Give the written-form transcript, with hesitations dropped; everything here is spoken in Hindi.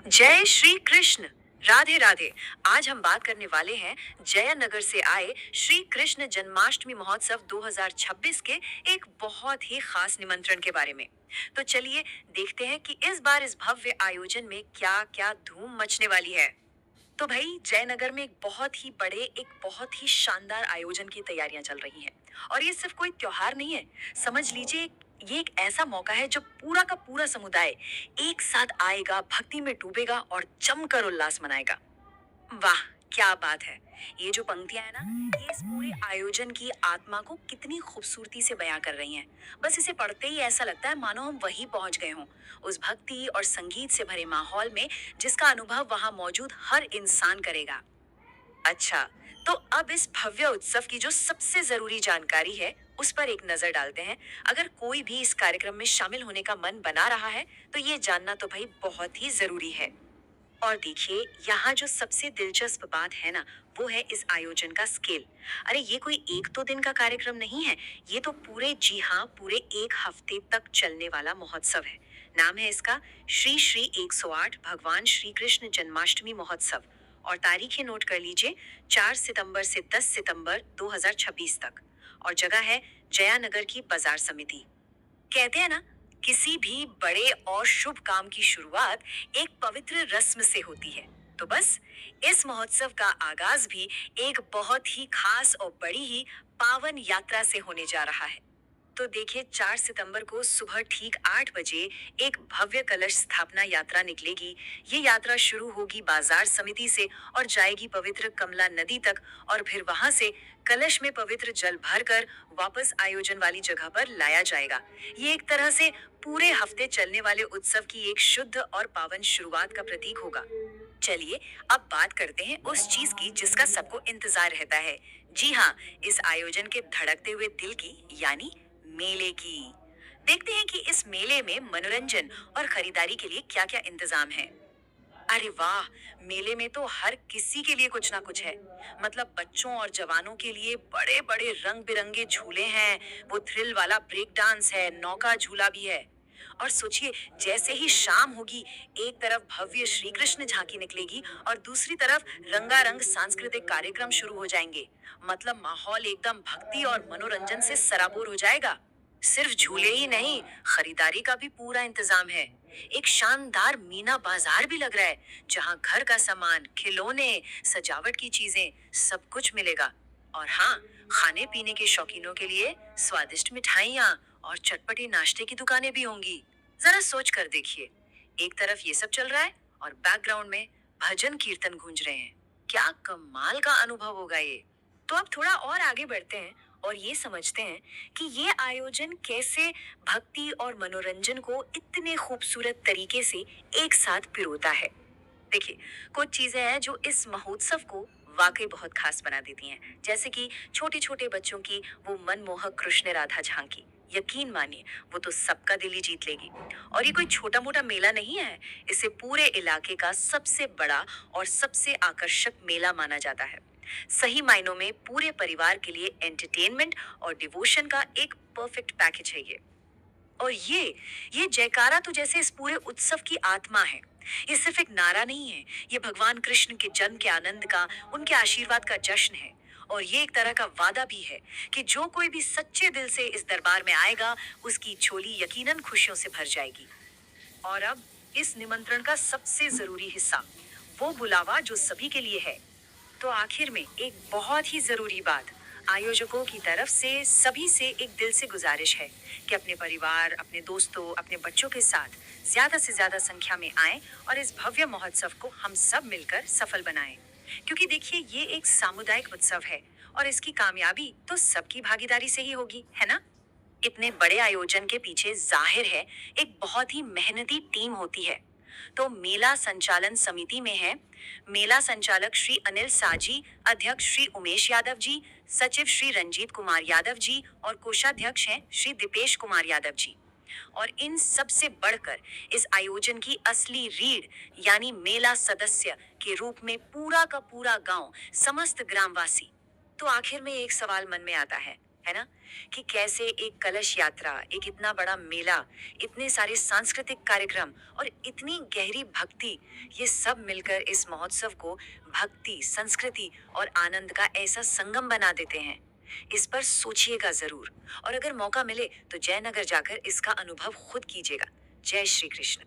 जय श्री कृष्ण। राधे राधे। आज हम बात करने वाले हैं जयनगर से आए श्री कृष्ण जन्माष्टमी महोत्सव 2026 के एक बहुत ही खास निमंत्रण के बारे में। तो चलिए देखते हैं कि इस बार इस भव्य आयोजन में क्या क्या धूम मचने वाली है। तो भाई जयनगर में एक बहुत ही शानदार आयोजन की तैयारियां चल रही हैं। और ये सिर्फ कोई त्योहार नहीं है, समझ लीजिए ये एक ऐसा मौका है जो पूरा का पूरा समुदाय एक साथ आएगा, भक्ति में डूबेगा और जमकर उल्लास मनाएगा। वाह, क्या बात है। ये जो पंक्तियां है ना, ये इस पूरे आयोजन की आत्मा को कितनी खूबसूरती से बयां कर रही हैं। बस इसे पढ़ते ही ऐसा लगता है मानो हम वहीं पहुंच गए हों, उस भक्ति और संगीत से भरे माहौल में जिसका अनुभव वहां मौजूद हर इंसान करेगा। अच्छा, तो अब इस भव्य उत्सव की जो सबसे जरूरी जानकारी है, उस पर एक नजर डालते हैं। अगर कोई भी इस कार्यक्रम में शामिल होने का मन बना रहा है, तो ये जानना तो भाई बहुत ही जरूरी है। और देखिए, यहाँ जो सबसे दिलचस्प बात है ना, वो है इस आयोजन का स्केल। अरे ये कोई एक दो दिन का कार्यक्रम नहीं है, ये तो पूरे 1 हफ्ते तक चलने वाला महोत्सव है। नाम है इसका श्री श्री 108 भगवान श्री कृष्ण जन्माष्टमी महोत्सव। और तारीखें नोट कर लीजिए, 4 सितंबर से 10 सितंबर 2026 तक। और जगह है जयानगर की बाजार समिति। कहते हैं ना, किसी भी बड़े और शुभ काम की शुरुआत एक पवित्र रस्म से होती है। तो बस इस महोत्सव का आगाज भी एक बहुत ही खास और बड़ी ही पावन यात्रा से होने जा रहा है। तो देखिए, 4 सितंबर को सुबह ठीक 8 बजे एक भव्य कलश स्थापना यात्रा निकलेगी। ये यात्रा शुरू होगी बाजार समिति से और जाएगी पवित्र कमला नदी तक। और फिर वहां से कलश में पवित्र जल भरकर वापस आयोजन वाली जगह पर लाया जाएगा। ये एक तरह से पूरे हफ्ते चलने वाले उत्सव की एक शुद्ध और पावन शुरुआत का प्रतीक होगा। चलिए अब बात करते हैं उस चीज की जिसका सबको इंतजार रहता है। जी हाँ, इस आयोजन के धड़कते हुए दिल की, यानी मेले की। देखते हैं कि इस मेले में मनोरंजन और खरीदारी के लिए क्या क्या इंतजाम है। अरे वाह, मेले में तो हर किसी के लिए कुछ ना कुछ है। मतलब बच्चों और जवानों के लिए बड़े बड़े रंग बिरंगे झूले हैं, वो थ्रिल वाला ब्रेक डांस है, नौका झूला भी है। और सोचिए, जैसे ही शाम होगी, एक तरफ भव्य श्री कृष्ण झांकी निकलेगी और दूसरी तरफ रंगारंग सांस्कृतिक कार्यक्रम शुरू हो जाएंगे। मतलब माहौल एकदम भक्ति और मनोरंजन से सराबोर हो जाएगा। सिर्फ झूले ही नहीं, खरीदारी का भी पूरा इंतजाम है। एक शानदार मीना बाजार भी लग रहा है, जहां घर का सामान, खिलौने, सजावट की चीजें, सब कुछ मिलेगा। और हाँ, खाने पीने के शौकीनों के लिए स्वादिष्ट मिठाइयाँ और चटपटी नाश्ते की दुकानें भी होंगी। जरा सोच कर देखिए, एक तरफ ये सब चल रहा है और बैकग्राउंड में भजन कीर्तन गूंज रहे हैं। क्या कमाल का अनुभव होगा ये। तो अब थोड़ा और आगे बढ़ते हैं और ये समझते हैं कि ये आयोजन कैसे भक्ति और मनोरंजन को इतने खूबसूरत तरीके से एक साथ पिरोता है। देखिए, कुछ चीजें हैं जो इस महोत्सव को वाकई बहुत खास बना देती हैं, जैसे कि छोटे छोटे बच्चों की वो मनमोहक कृष्ण राधा झांकी। यकीन मानिए, वो तो सबका दिल ही जीत लेगी। और ये कोई छोटा मोटा मेला नहीं है, इसे पूरे इलाके का सबसे बड़ा और सबसे आकर्षक मेला माना जाता है। सही मायनों में पूरे परिवार के लिए एंटरटेनमेंट और डिवोशन का एक परफेक्ट पैकेज है ये। और ये जयकारा तो जैसे इस पूरे उत्सव की आत्मा है। ये सिर्फ एक नारा नहीं है, ये भगवान कृष्ण के जन्म के आनंद का, उनके आशीर्वाद का जश्न है। और ये एक तरह का वादा भी है कि जो कोई भी सच्चे दिल से इस दरबार में आएगा, उसकी झोली यकीनन खुशियों से भर जाएगी। और अब इस निमंत्रण का सबसे जरूरी हिस्सा, वो बुलावा जो सभी के लिए है। तो आखिर में एक बहुत ही जरूरी बात, आयोजकों की तरफ से सभी से एक दिल से गुजारिश है कि अपने परिवार, अपने दोस्तों, अपने बच्चों के साथ ज्यादा से ज्यादा संख्या में आएं और इस भव्य महोत्सव को हम सब मिलकर सफल बनाएं। क्योंकि देखिए, ये एक सामुदायिक उत्सव है और इसकी कामयाबी तो सबकी भागीदारी से ही होगी, है ना। इतने बड़े आयोजन के पीछे जाहिर है एक बहुत ही मेहनती टीम होती है। तो मेला संचालन समिति में है मेला संचालक श्री अनिल साजी, अध्यक्ष श्री उमेश यादव जी, सचिव श्री रंजीत कुमार यादव जी और कोषाध्यक्ष हैं श्री दीपेश कुमार यादव जी। और इन सब से बढ़कर इस आयोजन की असली रीढ़, यानी मेला सदस्य के रूप में पूरा का पूरा गांव, समस्त ग्रामवासी। तो आखिर में एक सवाल मन में आता है, है ना? कि कैसे एक कलश यात्रा, एक इतना बड़ा मेला, इतने सारे सांस्कृतिक कार्यक्रम और इतनी गहरी भक्ति, ये सब मिलकर इस महोत्सव को भक्ति, संस्कृति और आनंद का ऐसा संगम बना देते हैं। इस पर सोचिएगा जरूर और अगर मौका मिले तो जयनगर जाकर इसका अनुभव खुद कीजिएगा। जय श्री कृष्ण।